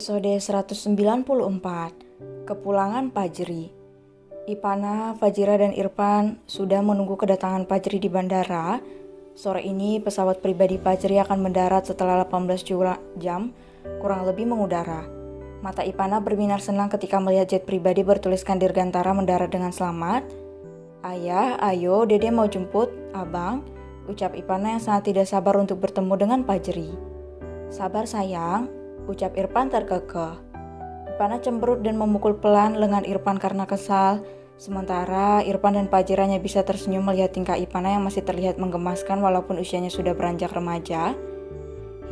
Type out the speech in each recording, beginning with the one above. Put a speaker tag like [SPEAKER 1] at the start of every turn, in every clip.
[SPEAKER 1] Episode 194, Kepulangan Fajri. Ipana, Fajira, dan Irfan sudah menunggu kedatangan Fajri di bandara. Sore ini pesawat pribadi Fajri akan mendarat setelah 18 jam kurang lebih mengudara. Mata Ipana berbinar senang ketika melihat jet pribadi bertuliskan Dirgantara mendarat dengan selamat. "Ayah, ayo, Dede mau jemput, Abang," ucap Ipana yang sangat tidak sabar untuk bertemu dengan Fajri. "Sabar sayang," ucap Irfan terkekeh. Ipana cemberut dan memukul pelan lengan Irfan karena kesal. Sementara Irfan dan Fajri hanya bisa tersenyum melihat tingkah Ipana yang masih terlihat menggemaskan walaupun usianya sudah beranjak remaja.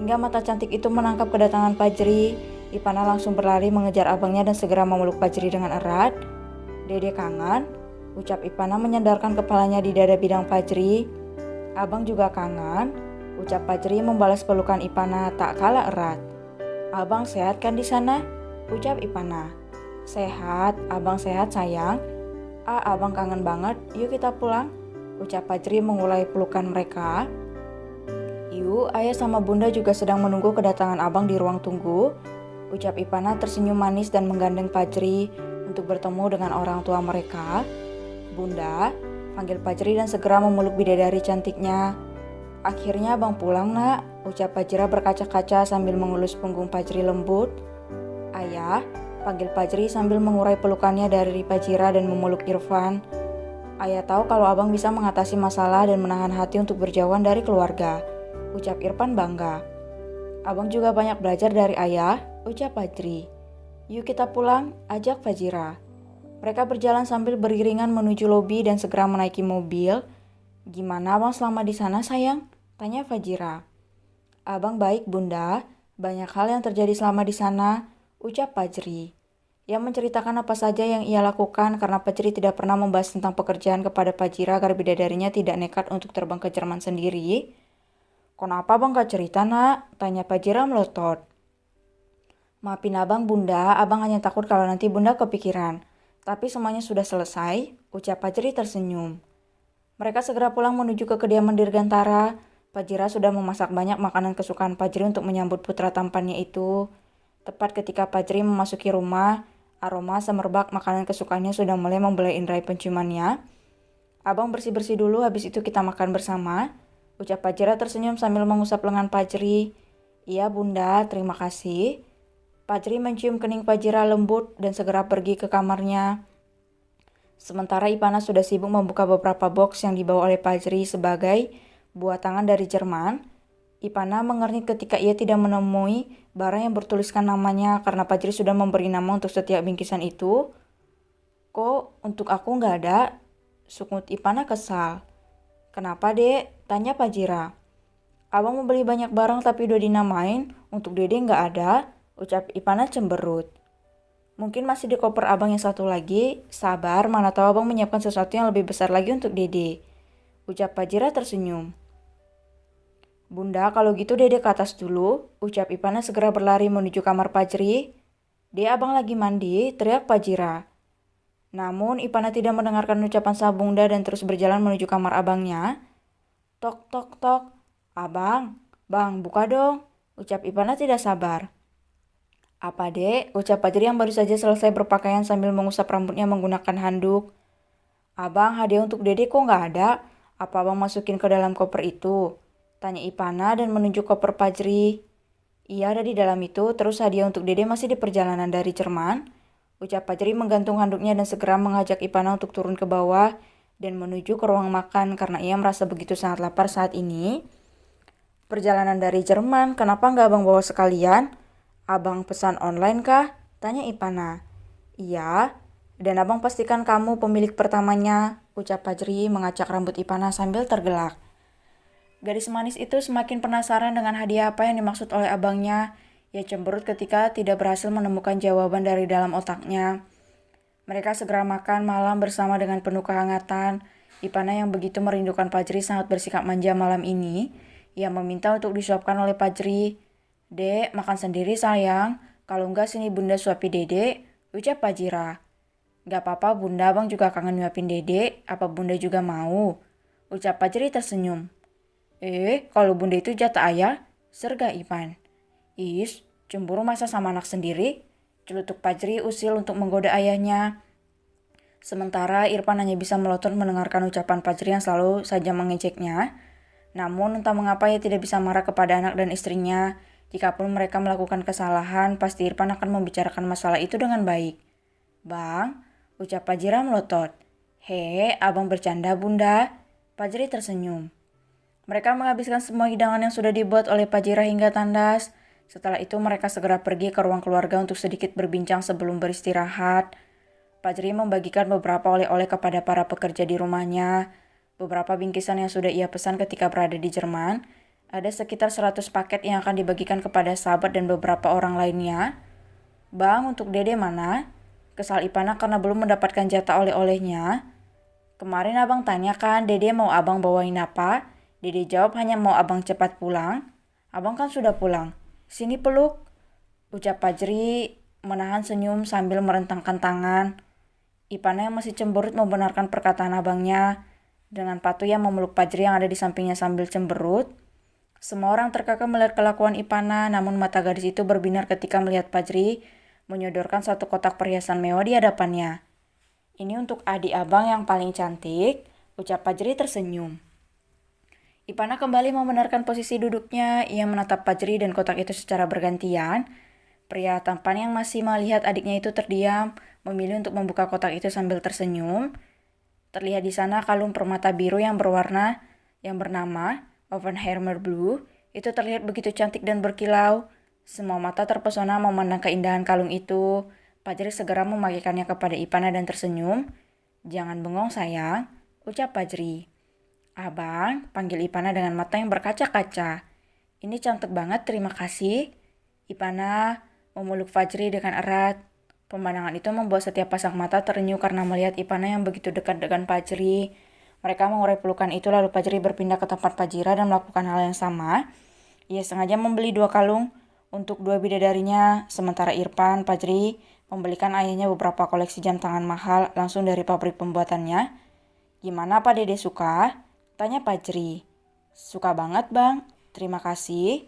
[SPEAKER 1] Hingga mata cantik itu menangkap kedatangan Fajri, Ipana langsung berlari mengejar abangnya dan segera memeluk Fajri dengan erat. "Dede kangen," ucap Ipana menyandarkan kepalanya di dada bidang Fajri. "Abang juga kangen," ucap Fajri membalas pelukan Ipana tak kalah erat. "Abang sehat kan di sana?" ucap Ipana. "Sehat, abang sehat sayang. Abang kangen banget, yuk kita pulang," ucap Fajri mengulai pelukan mereka. "Yuk, ayah sama bunda juga sedang menunggu kedatangan abang di ruang tunggu," ucap Ipana tersenyum manis dan menggandeng Fajri untuk bertemu dengan orang tua mereka. "Bunda," panggil Fajri dan segera memeluk bidadari cantiknya. "Akhirnya abang pulang nak," ucap Fajra berkaca-kaca sambil mengelus punggung Fajri lembut. "Ayah," panggil Fajri sambil mengurai pelukannya dari Fajra dan memeluk Irfan. "Ayah tahu kalau abang bisa mengatasi masalah dan menahan hati untuk berjauhan dari keluarga," ucap Irfan bangga. "Abang juga banyak belajar dari ayah," ucap Fajri. "Yuk kita pulang," ajak Fajra. Mereka berjalan sambil beriringan menuju lobi dan segera menaiki mobil. "Gimana abang selama di sana sayang?" tanya Fajira. "Abang baik bunda, banyak hal yang terjadi selama di sana," ucap Fajri. Ia menceritakan apa saja yang ia lakukan karena Fajri tidak pernah membahas tentang pekerjaan kepada Fajira agar bidadarinya tidak nekat untuk terbang ke Jerman sendiri. "Kenapa abang gak cerita nak?" tanya Fajira melotot. "Maafin abang bunda, abang hanya takut kalau nanti bunda kepikiran. Tapi semuanya sudah selesai," ucap Fajri tersenyum. Mereka segera pulang menuju ke kediaman Dirgantara. Fajira sudah memasak banyak makanan kesukaan Fajri untuk menyambut putra tampannya itu. Tepat ketika Fajri memasuki rumah, aroma semerbak makanan kesukaannya sudah mulai membelai indera penciumannya. "Abang bersih-bersih dulu, habis itu kita makan bersama," ucap Fajira tersenyum sambil mengusap lengan Fajri. "Iya bunda, terima kasih." Fajri mencium kening Fajira lembut dan segera pergi ke kamarnya. Sementara Ipana sudah sibuk membuka beberapa box yang dibawa oleh Fajri sebagai buah tangan dari Jerman. Ipana mengernyit ketika ia tidak menemui barang yang bertuliskan namanya karena Fajri sudah memberi nama untuk setiap bingkisan itu. "Kok untuk aku nggak ada?" sukut Ipana kesal. "Kenapa dek?" tanya Fajira. "Abang membeli banyak barang tapi udah dinamain, untuk Dede nggak ada," ucap Ipana cemberut. "Mungkin masih di koper abang yang satu lagi. Sabar, mana tahu abang menyiapkan sesuatu yang lebih besar lagi untuk Dede," ucap Fajira tersenyum. "Bunda, kalau gitu Dede ke atas dulu," ucap Ipana segera berlari menuju kamar Fajri. "Dek, abang lagi mandi," teriak Fajira. Namun Ipana tidak mendengarkan ucapan sang bunda dan terus berjalan menuju kamar abangnya. "Tok tok tok, abang, bang buka dong," ucap Ipana tidak sabar. "Apa dek?" ucap Fajri yang baru saja selesai berpakaian sambil mengusap rambutnya menggunakan handuk. "Abang, hadiah untuk Dede kok nggak ada? Apa abang masukin ke dalam koper itu?" tanya Ipana dan menunjuk koper Fajri. "Iya ada di dalam itu, terus hadiah untuk Dede masih di perjalanan dari Jerman," ucap Fajri menggantung handuknya dan segera mengajak Ipana untuk turun ke bawah dan menuju ke ruang makan karena ia merasa begitu sangat lapar saat ini. "Perjalanan dari Jerman, kenapa nggak abang bawa sekalian? Abang pesan online kah?" tanya Ipana. "Iya, dan abang pastikan kamu pemilik pertamanya," ucap Fajri mengacak rambut Ipana sambil tergelak. Gadis manis itu semakin penasaran dengan hadiah apa yang dimaksud oleh abangnya. Ia cemberut ketika tidak berhasil menemukan jawaban dari dalam otaknya. Mereka segera makan malam bersama dengan penuh kehangatan. Ipana yang begitu merindukan Fajri sangat bersikap manja malam ini. Ia meminta untuk disuapkan oleh Fajri. "Dek, makan sendiri sayang. Kalau enggak sini bunda suapi Dede," ucap Fajira. "Gak apa-apa bunda, abang juga kangen nyuapin Dede. Apa bunda juga mau?" ucap Fajri tersenyum. Kalau bunda itu jatah ayah," serga Ipan. Cemburu masa sama anak sendiri? Celutuk Fajri usil untuk menggoda ayahnya. Sementara Irfan hanya bisa melotot mendengarkan ucapan Fajri yang selalu saja mengejeknya. Namun entah mengapa ia tidak bisa marah kepada anak dan istrinya. Jikapun mereka melakukan kesalahan, pasti Irfan akan membicarakan masalah itu dengan baik. Bang, ucap Fajira melotot. He, abang bercanda bunda. Fajri tersenyum. Mereka menghabiskan semua hidangan yang sudah dibuat oleh Fajira hingga tandas. Setelah itu mereka segera pergi ke ruang keluarga untuk sedikit berbincang sebelum beristirahat. Fajri membagikan beberapa oleh-oleh kepada para pekerja di rumahnya. Beberapa bingkisan yang sudah ia pesan ketika berada di Jerman. Ada sekitar 100 paket yang akan dibagikan kepada sahabat dan beberapa orang lainnya. Bang, untuk Dede mana? Kesal Ipana karena belum mendapatkan jatah oleh-olehnya. Kemarin abang tanyakan Dede mau abang bawain apa? Dede jawab hanya mau abang cepat pulang. Abang kan sudah pulang. Sini peluk. Ucap Fajri menahan senyum sambil merentangkan tangan. Ipana yang masih cemberut membenarkan perkataan abangnya. Dengan patuh ia memeluk Fajri yang ada di sampingnya sambil cemberut. Semua orang terkekeh melihat kelakuan Ipana, namun mata gadis itu berbinar ketika melihat Fajri menyodorkan satu kotak perhiasan mewah di hadapannya. Ini untuk adik abang yang paling cantik, ucap Fajri tersenyum. Ipana kembali membenarkan posisi duduknya, ia menatap Fajri dan kotak itu secara bergantian. Pria tampan yang masih melihat adiknya itu terdiam, memilih untuk membuka kotak itu sambil tersenyum. Terlihat di sana kalung permata biru yang bernama Oppenheimer Blue. Itu terlihat begitu cantik dan berkilau. Semua mata terpesona memandang keindahan kalung itu. Fajri segera memakaikannya kepada Ipana dan tersenyum. Jangan bengong sayang, ucap Fajri. Abang, panggil Ipana dengan mata yang berkaca-kaca. Ini cantik banget, terima kasih. Ipana memeluk Fajri dengan erat. Pemandangan itu membuat setiap pasang mata terenyuh karena melihat Ipana yang begitu dekat dengan Fajri. Mereka mengurai pelukan itu lalu Fajri berpindah ke tempat Fajira dan melakukan hal yang sama. Ia sengaja membeli 2 kalung untuk 2 bidadarinya, sementara Irfan, Fajri membelikan ayahnya beberapa koleksi jam tangan mahal langsung dari pabrik pembuatannya. Gimana Pak Dede suka? Tanya Fajri. Suka banget bang, terima kasih.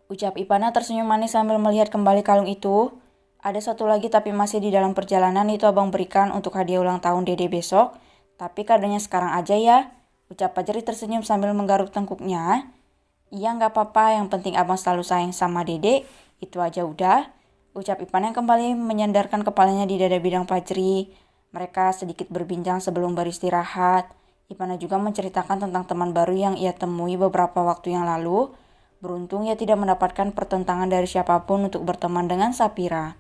[SPEAKER 1] Ucap Ipana tersenyum manis sambil melihat kembali kalung itu. Ada satu lagi tapi masih di dalam perjalanan, itu abang berikan untuk hadiah ulang tahun Dede besok. Tapi kadonya sekarang aja ya, ucap Fajri tersenyum sambil menggaruk tengkuknya. Iya gak apa-apa, yang penting abang selalu sayang sama Dede, itu aja udah. Ucap Ipana yang kembali menyandarkan kepalanya di dada bidang Fajri. Mereka sedikit berbincang sebelum beristirahat. Ipana juga menceritakan tentang teman baru yang ia temui beberapa waktu yang lalu. Beruntung ia tidak mendapatkan pertentangan dari siapapun untuk berteman dengan Sapira.